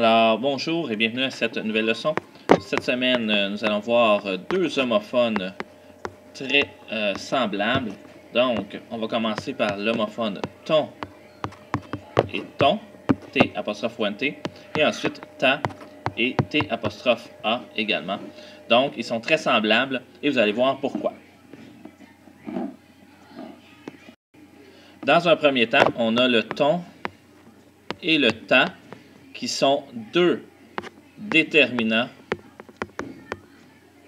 Alors, bonjour et bienvenue à cette nouvelle leçon. Cette semaine, nous allons voir deux homophones très semblables. Donc, on va commencer par l'homophone ton et ton, T apostrophe ou NT, et ensuite ta et T apostrophe A également. Donc, ils sont très semblables et vous allez voir pourquoi. Dans un premier temps, on a le ton et le ta qui sont deux déterminants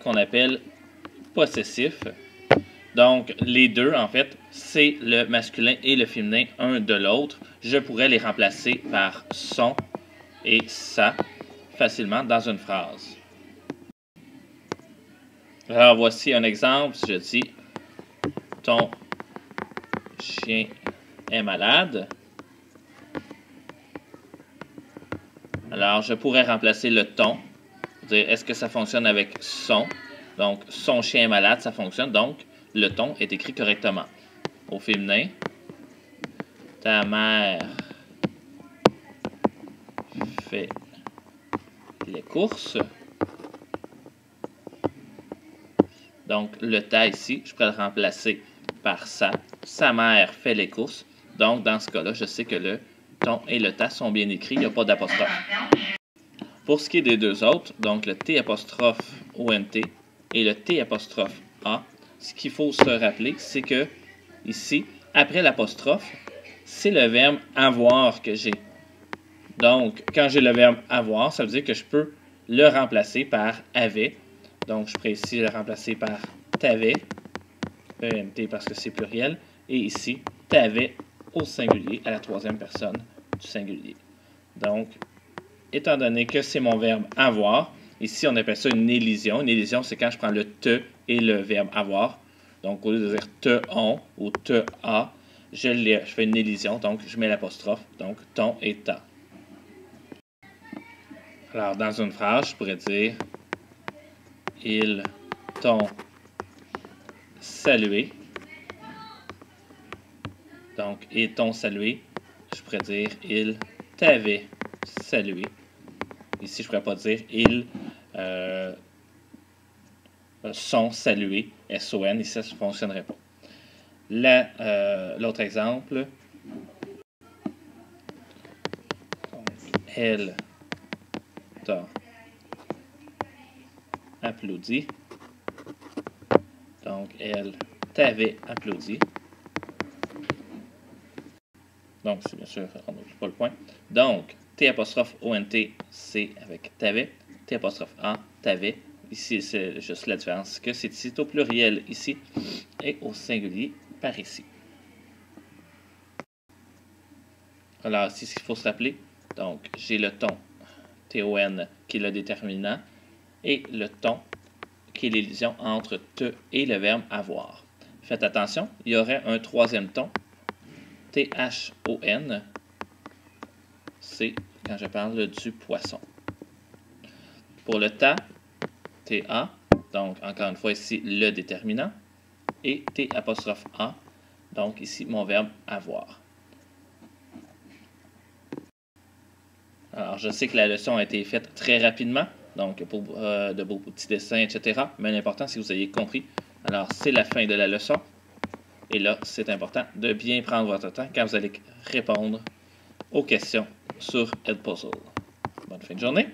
qu'on appelle possessifs. Donc, les deux, en fait, c'est le masculin et le féminin, un de l'autre. Je pourrais les remplacer par son et sa facilement dans une phrase. Alors, voici un exemple. Si je dis « Ton chien est malade », alors je pourrais remplacer le ton, dire est-ce que ça fonctionne avec son. Donc, son chien est malade, ça fonctionne. Donc, le ton est écrit correctement. Au féminin, ta mère fait les courses. Donc, le ta ici, je pourrais le remplacer par sa. Sa mère fait les courses. Donc, dans ce cas-là, je sais que le ton et le ta sont bien écrits. Il n'y a pas d'apostrophe. Pour ce qui est des deux autres, donc le T apostrophe ONT et le T apostrophe A, ce qu'il faut se rappeler, c'est que ici, après l'apostrophe, c'est le verbe avoir que j'ai. Donc, quand j'ai le verbe avoir, ça veut dire que je peux le remplacer par avait. Donc, je pourrais ici le remplacer par t'avais, ENT parce que c'est pluriel, et ici, t'avais au singulier, à la troisième personne du singulier. Donc, étant donné que c'est mon verbe avoir, ici on appelle ça une élision. Une élision, c'est quand je prends le te et le verbe avoir. Donc au lieu de dire te on ou te a, je fais une élision, donc je mets l'apostrophe, donc ton et ta. Alors dans une phrase, je pourrais dire ils t'ont salué. Donc ils t'ont salué, je pourrais dire ils t'avaient salué. Ici, je ne pourrais pas dire ils sont salués, S-O-N, ici, ça ne fonctionnerait pas. L'autre exemple, donc, elle t'a applaudi. Donc, elle t'avait applaudi. Donc, c'est bien sûr, on n'oublie pas le point. Donc, T apostrophe O-N-T, c'est avec t'avais. T apostrophe A, t'avais. Ici, c'est juste la différence que c'est ici au pluriel ici et au singulier par ici. Alors, ici, ce qu'il faut se rappeler, donc, j'ai le ton, T-O-N, qui est le déterminant, et le ton, qui est l'élision entre te et le verbe avoir. Faites attention, il y aurait un troisième ton, T-H-O-N, c'est quand je parle du poisson. Pour le ta, T-A, donc encore une fois ici le déterminant, et T apostrophe A, donc ici mon verbe avoir. Alors je sais que la leçon a été faite très rapidement, donc pour de beaux petits dessins, etc. Mais l'important c'est que vous ayez compris. Alors c'est la fin de la leçon, et là c'est important de bien prendre votre temps quand vous allez répondre aux questions sur Edpuzzle. Bonne fin de journée!